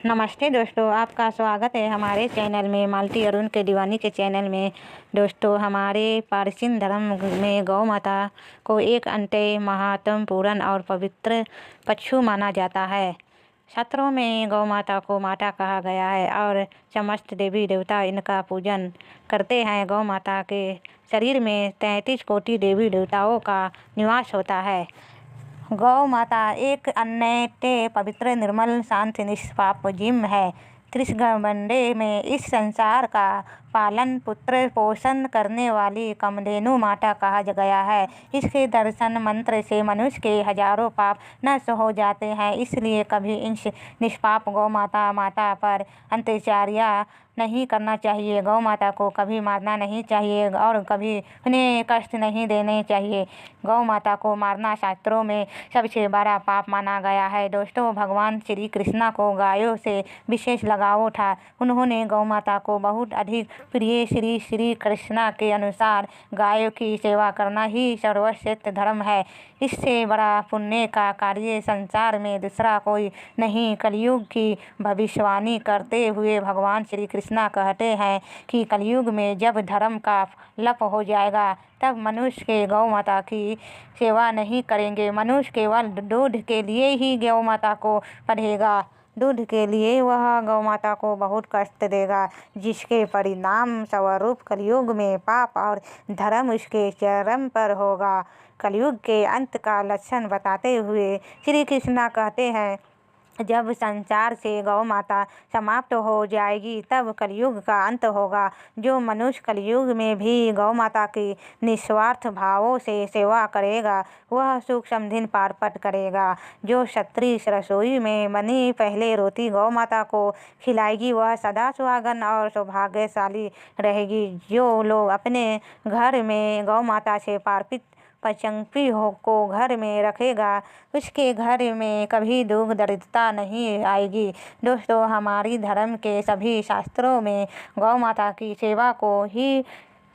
नमस्ते दोस्तों, आपका स्वागत है हमारे चैनल में मालती अरुण के दीवानी के चैनल में। दोस्तों, हमारे पारसी धर्म में गौ माता को एक अत्यंत महत्वपूर्ण और पवित्र पशु माना जाता है। शास्त्रों में गौ माता को माता कहा गया है और समस्त देवी देवता इनका पूजन करते हैं। गौ माता के शरीर में 33 कोटि देवी देवताओं का निवास होता है। गौ माता एक अत्यंत पवित्र, निर्मल, शांत, निष्पाप जीव है। त्रिशंगमंडे में इस संसार का पालन पुत्र पोषण करने वाली कामधेनु माता कहा गया है। इसके दर्शन मंत्र से मनुष्य के हजारों पाप नष्ट हो जाते हैं। इसलिए कभी इस निष्पाप गौ माता पर अत्याचार नहीं करना चाहिए। गौ माता को कभी मारना नहीं चाहिए और कभी उन्हें कष्ट नहीं देने चाहिए। गौ माता को मारना शास्त्रों में सबसे बड़ा पाप माना गया है। दोस्तों, भगवान श्री कृष्ण को गायों से विशेष लगाव था। उन्होंने गौ माता को बहुत अधिक प्रिय। श्री कृष्ण के अनुसार गायों की सेवा करना ही सर्वश्रेष्ठ धर्म है। इससे बड़ा पुण्य का कार्य संसार में दूसरा कोई नहीं। कलयुग की भविष्यवाणी करते हुए भगवान श्री कृष्ण कहते हैं कि कलयुग में जब धर्म का लोप हो जाएगा तब मनुष्य के गौ माता की सेवा नहीं करेंगे। मनुष्य केवल दूध के लिए ही गौ माता को पढ़ेगा। दूध के लिए वह गौ माता को बहुत कष्ट देगा, जिसके परिणाम स्वरूप कलयुग में पाप और धर्म उसके चरम पर होगा। कलयुग के अंत का लक्षण बताते हुए श्री कृष्ण कहते हैं, जब संसार से गौ माता समाप्त हो जाएगी तब कलयुग का अंत होगा। जो मनुष्य कलयुग में भी गौ माता की निस्वार्थ भावों से सेवा करेगा वह सुख समृद्धि प्राप्त करेगा। जो क्षत्रिय रसोई में बनी पहले रोटी गौ माता को खिलाएगी वह सदा सुहागन और सौभाग्यशाली रहेगी। जो लोग अपने घर में गौ माता से प्राप्त पचंपी को घर में रखेगा उसके घर में कभी दुख दरिद्रता नहीं आएगी। दोस्तों, हमारी धर्म के सभी शास्त्रों में गौ माता की सेवा को ही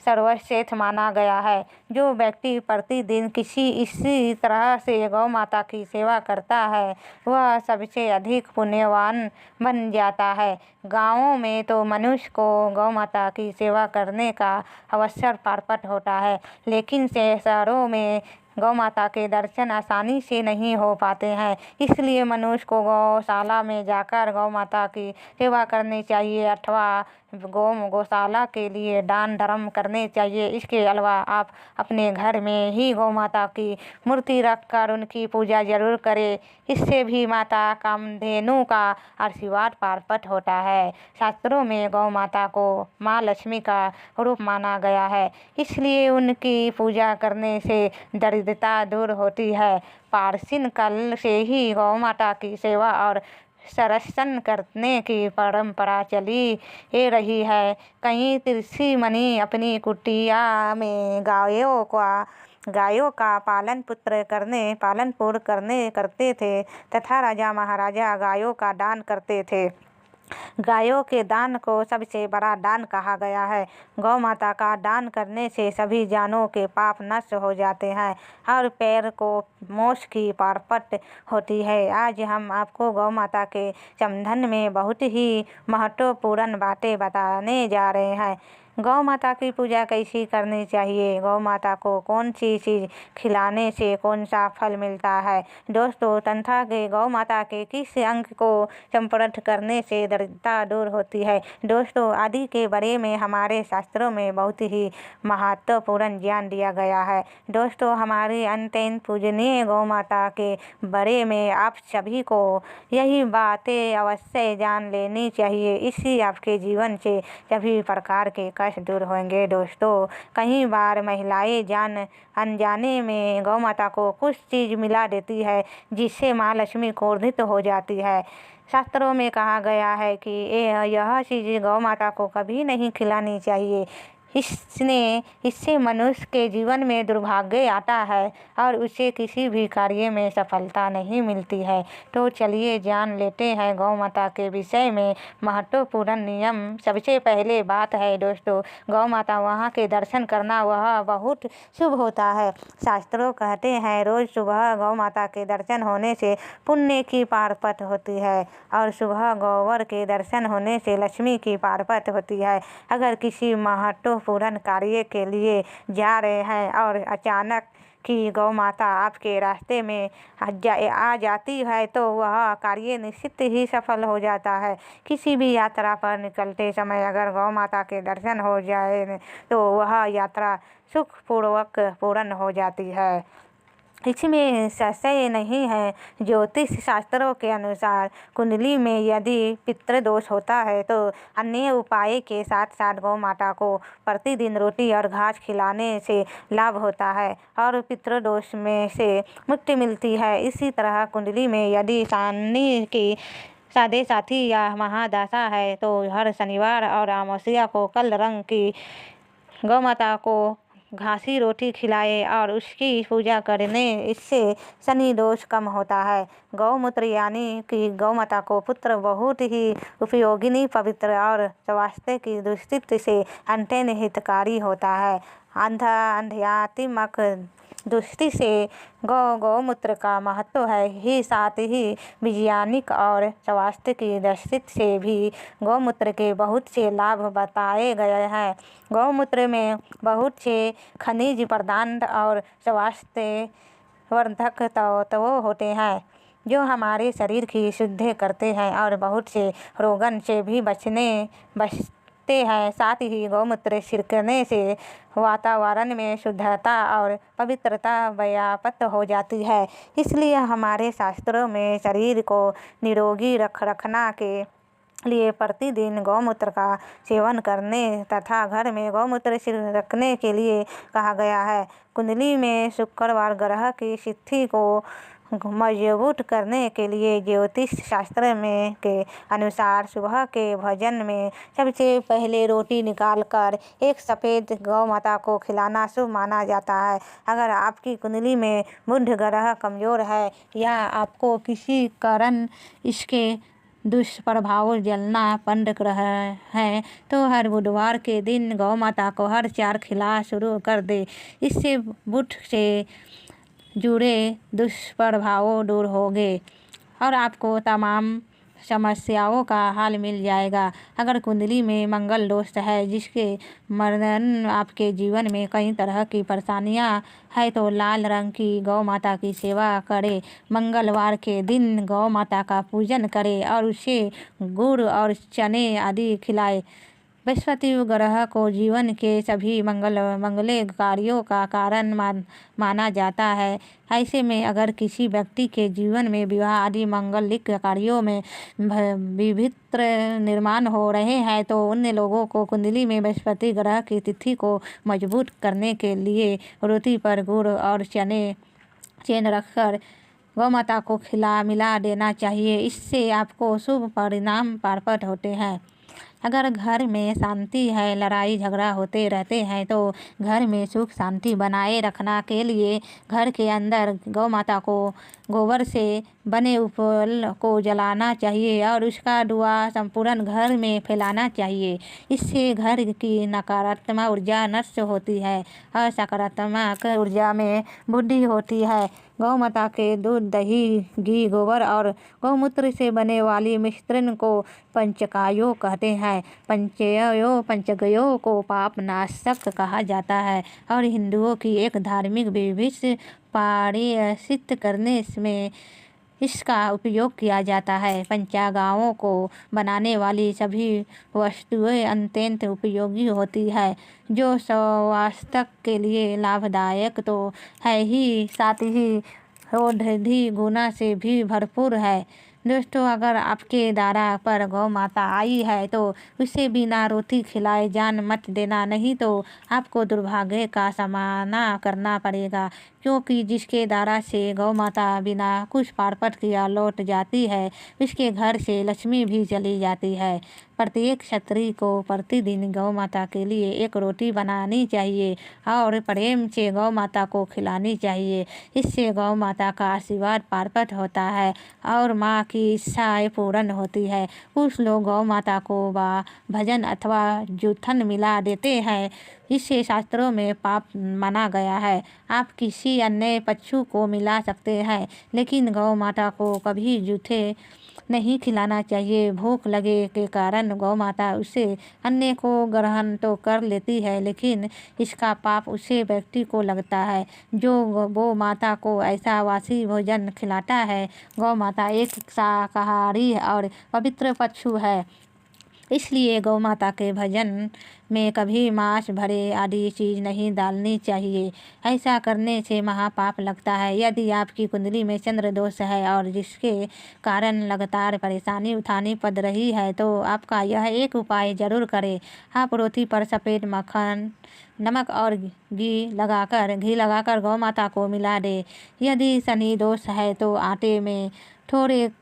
सर्वश्रेष्ठ माना गया है। जो व्यक्ति प्रतिदिन किसी इसी तरह से गौ माता की सेवा करता है वह सबसे अधिक पुण्यवान बन जाता है। गाँवों में तो मनुष्य को गौ माता की सेवा करने का अवसर प्राप्त होता है, लेकिन शहरों में गौ माता के दर्शन आसानी से नहीं हो पाते हैं। इसलिए मनुष्य को गौशाला में जाकर गौ माता की सेवा करनी चाहिए अथवा गौशाला के लिए दान धर्म करने चाहिए। इसके अलावा आप अपने घर में ही गौ माता की मूर्ति रखकर उनकी पूजा जरूर करें। इससे भी माता कामधेनु का आशीर्वाद प्राप्त होता है। शास्त्रों में गौ माता को माँ लक्ष्मी का रूप माना गया है, इसलिए उनकी पूजा करने से दरिद्रता दूर होती है। प्राचीन काल से ही गौ माता की सेवा और संरक्षण करने की परंपरा चली रही है। कई ऋषि मुनि अपनी कुटिया में गायों का पालन करते थे तथा राजा महाराजा गायों का दान करते थे। गायों के दान को सबसे बड़ा दान कहा गया है। गौ माता का दान करने से सभी जानों के पाप नष्ट हो जाते हैं और पैर को मोक्ष की प्राप्ति होती है। आज हम आपको गौ माता के संबंध में बहुत ही महत्वपूर्ण बातें बताने जा रहे हैं। गौ माता की पूजा कैसी करनी चाहिए, गौ माता को कौन सी चीज़ खिलाने से कौन सा फल मिलता है। दोस्तों, तंथा के गौ माता के किस अंग को संपर्क करने से दरिद्रता दूर होती है। दोस्तों, आदि के बारे में हमारे शास्त्रों में बहुत ही महत्वपूर्ण ज्ञान दिया गया है। दोस्तों, हमारी अत्यंत पूजनीय गौ माता के बारे में आप सभी को यही बातें अवश्य जान लेनी चाहिए। इससे आपके जीवन से सभी प्रकार के कष्ट दूर होंगे। दोस्तों, कई बार महिलाएं अनजाने में गौ माता को कुछ चीज़ मिला देती है जिससे माँ लक्ष्मी क्रोधित हो जाती है। शास्त्रों में कहा गया है कि यह चीज़ गौ माता को कभी नहीं खिलानी चाहिए। इससे मनुष्य के जीवन में दुर्भाग्य आता है और उसे किसी भी कार्य में सफलता नहीं मिलती है। तो चलिए जान लेते हैं गौ माता के विषय में महत्वपूर्ण नियम। सबसे पहले बात है दोस्तों, गौ माता वहाँ के दर्शन करना वह बहुत शुभ होता है। शास्त्रों कहते हैं रोज सुबह गौ माता के दर्शन होने से पुण्य की प्राप्त होती है और सुबह गौवर के दर्शन होने से लक्ष्मी की प्राप्त होती है। अगर किसी महत्वपूर्ण कार्य के लिए जा रहे हैं और अचानक कि गौ माता आपके रास्ते में आ जाती है तो वह कार्य निश्चित ही सफल हो जाता है। किसी भी यात्रा पर निकलते समय अगर गौ माता के दर्शन हो जाए तो वह यात्रा सुखपूर्वक पूर्ण हो जाती है। इसमें संशय नहीं है। ज्योतिष शास्त्रों के अनुसार कुंडली में यदि पितृदोष होता है तो अन्य उपाय के साथ साथ गौ माता को प्रतिदिन रोटी और घास खिलाने से लाभ होता है और पितृदोष में से मुक्ति मिलती है। इसी तरह कुंडली में यदि शनि की साढ़े साथी या महादशा है तो हर शनिवार और अमावस्या को काले रंग की गौ माता को घासी रोटी खिलाए और उसकी पूजा करने इससे शनि दोष कम होता है। गौमूत्र यानी कि गौ माता को पुत्र बहुत ही उपयोगिनी, पवित्र और स्वास्थ्य की दृष्टि से अत्यंत हितकारी होता है। आध्यात्मिक दृष्टि से गौमूत्र का महत्व है ही साथ ही वैज्ञानिक और स्वास्थ्य की दृष्टि से भी गौमूत्र के बहुत से लाभ बताए गए हैं। गौमूत्र में बहुत से खनिज पदार्थ और स्वास्थ्य वर्धक तत्व होते हैं जो हमारे शरीर की शुद्ध करते हैं और बहुत से रोगन से भी बचते हैं। साथ ही गौमूत्र छिड़कने से वातावरण में शुद्धता और पवित्रता व्याप्त हो जाती है। इसलिए हमारे शास्त्रों में शरीर को निरोगी रखना के लिए प्रतिदिन गौमूत्र का सेवन करने तथा घर में गौमूत्र रखने के लिए कहा गया है। कुंडली में शुक्रवार ग्रह की स्थिति को मजबूत करने के लिए ज्योतिष शास्त्र में के अनुसार सुबह के भोजन में सबसे पहले रोटी निकालकर एक सफ़ेद गौ माता को खिलाना शुभ माना जाता है। अगर आपकी कुंडली में बुध ग्रह कमज़ोर है या आपको किसी कारण इसके दुष्प्रभाव जलना बंद रहा है तो हर बुधवार के दिन गौ माता को हर 4 खिला शुरू कर दे। इससे बुध से जुड़े दुष्प्रभाव दूर होंगे और आपको तमाम समस्याओं का हल मिल जाएगा। अगर कुंडली में मंगल दोष है जिसके मरण आपके जीवन में कई तरह की परेशानियां है तो लाल रंग की गौ माता की सेवा करें। मंगलवार के दिन गौ माता का पूजन करें और उसे गुड़ और चने आदि खिलाएं। बृहस्पति ग्रह को जीवन के सभी मंगल कार्यों का कारण माना जाता है। ऐसे में अगर किसी व्यक्ति के जीवन में विवाह आदि मांगलिक कार्यों में विभिन्न निर्माण हो रहे हैं तो उन लोगों को कुंडली में बृहस्पति ग्रह की तिथि को मजबूत करने के लिए रोटी पर गुड़ और चेन रखकर गौ माता को मिला देना चाहिए। इससे आपको शुभ परिणाम प्राप्त होते हैं। अगर घर में शांति है, लड़ाई झगड़ा होते रहते हैं तो घर में सुख शांति बनाए रखना के लिए घर के अंदर गौ माता को गोबर से बने उपल को जलाना चाहिए और उसका धुआं संपूर्ण घर में फैलाना चाहिए। इससे घर की नकारात्मक ऊर्जा नष्ट होती है और सकारात्मक ऊर्जा में वृद्धि होती है। गौ माता के दूध, दही, घी, गोबर और गौमूत्र से बने वाली मिश्रण को पंचकायों कहते हैं। पंचगयों को पाप नाशक कहा जाता है और हिंदुओं की एक धार्मिक विधि पारिषित करने में इसका उपयोग किया जाता है। पंचांगों को बनाने वाली सभी वस्तुएं अत्यंत उपयोगी होती है जो स्वास्थ्य के लिए लाभदायक तो है ही साथ ही औषधि गुण से भी भरपूर है। दोस्तों, अगर आपके द्वार पर गौ माता आई है तो उसे बिना रोटी खिलाए जान मत देना, नहीं तो आपको दुर्भाग्य का सामना करना पड़ेगा। क्योंकि जिसके द्वारा से गौ माता बिना कुछ पारपट किया लौट जाती है, उसके घर से लक्ष्मी भी चली जाती है। प्रत्येक क्षत्रिय को प्रतिदिन गौ माता के लिए एक रोटी बनानी चाहिए और प्रेम से गौ माता को खिलानी चाहिए। इससे गौ माता का आशीर्वाद प्राप्त होता है और माँ की इच्छाएं पूर्ण होती है। कुछ लोग गौ माता को भजन अथवा जूठन मिला देते हैं, इससे शास्त्रों में पाप माना गया है। आप किसी अन्य पशु को मिला सकते हैं, लेकिन गौ माता को कभी जूठे नहीं खिलाना चाहिए। भूख लगे के कारण गौ माता उसे अन्य को ग्रहण तो कर लेती है, लेकिन इसका पाप उसे व्यक्ति को लगता है जो गौ माता को ऐसा वासी भोजन खिलाता है। गौ माता एक शाकाहारी और पवित्र पशु है, इसलिए गौ माता के भजन में कभी मांस भरे आदि चीज़ नहीं डालनी चाहिए। ऐसा करने से महापाप लगता है। यदि आपकी कुंडली में चंद्र दोष है और जिसके कारण लगातार परेशानी उठानी पड़ रही है, तो आपका यह एक उपाय जरूर करें। आप रोटी पर सफ़ेद मक्खन, नमक और घी लगाकर गौ माता को मिला दें। यदि शनि दोष है तो आटे में थोड़े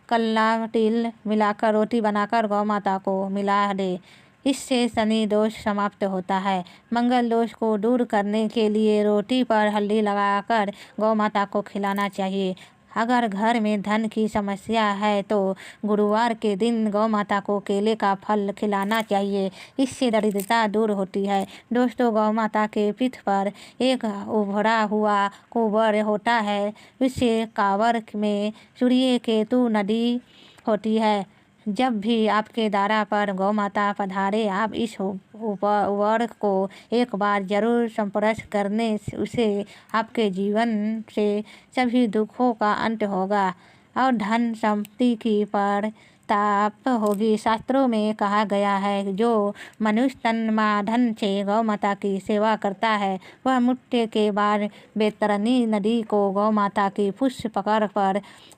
कल्ला तिल मिलाकर रोटी बनाकर गौ माता को मिला दे। इससे शनि दोष समाप्त होता है। मंगल दोष को दूर करने के लिए रोटी पर हल्दी लगाकर गौ माता को खिलाना चाहिए। अगर घर में धन की समस्या है तो गुरुवार के दिन गौ माता को केले का फल खिलाना चाहिए, इससे दरिद्रता दूर होती है। दोस्तों, गौ माता के पीठ पर एक उभरा हुआ कुंवर होता है, उससे कांवर में सूर्य केतु नदी होती है। जब भी आपके द्वार पर गौ माता पधारे, आप इस वर को एक बार जरूर स्पर्श करने उसे आपके जीवन से सभी दुखों का अंत होगा और धन संपत्ति की प्राप्ति होगी। शास्त्रों में कहा गया है, जो मनुष्य तन धन से गौ माता की सेवा करता है, वह मृत्यु के बाद बैतरणी नदी को गौ माता की पुष्प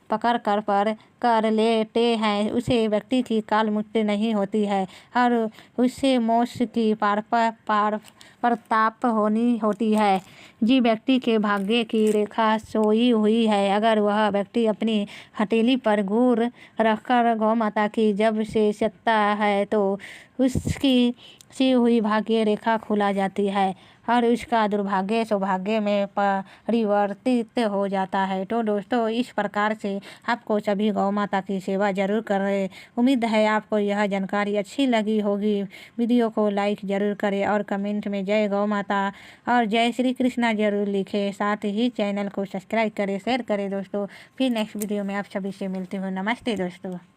पकड़ कर लेते हैं, उसे व्यक्ति की काल मृत्यु नहीं होती है और उससे मोक्ष की प्राप्ति होती है। जी व्यक्ति के भाग्य की रेखा सोई हुई है, अगर वह व्यक्ति अपनी हथेली पर गुड़ रखकर गौ माता की जब से सकता है, तो उसकी सी हुई भाग्य रेखा खुला जाती है और उसका दुर्भाग्य सौभाग्य में परिवर्तित हो जाता है। तो दोस्तों, इस प्रकार से आपको सभी गौ माता की सेवा जरूर करें। उम्मीद है आपको यह जानकारी अच्छी लगी होगी। वीडियो को लाइक जरूर करें और कमेंट में जय गौ माता और जय श्री कृष्णा जरूर लिखें। साथ ही चैनल को सब्सक्राइब करें, शेयर करें। दोस्तों, फिर नेक्स्ट वीडियो में आप सभी से मिलती हूँ। नमस्ते दोस्तों।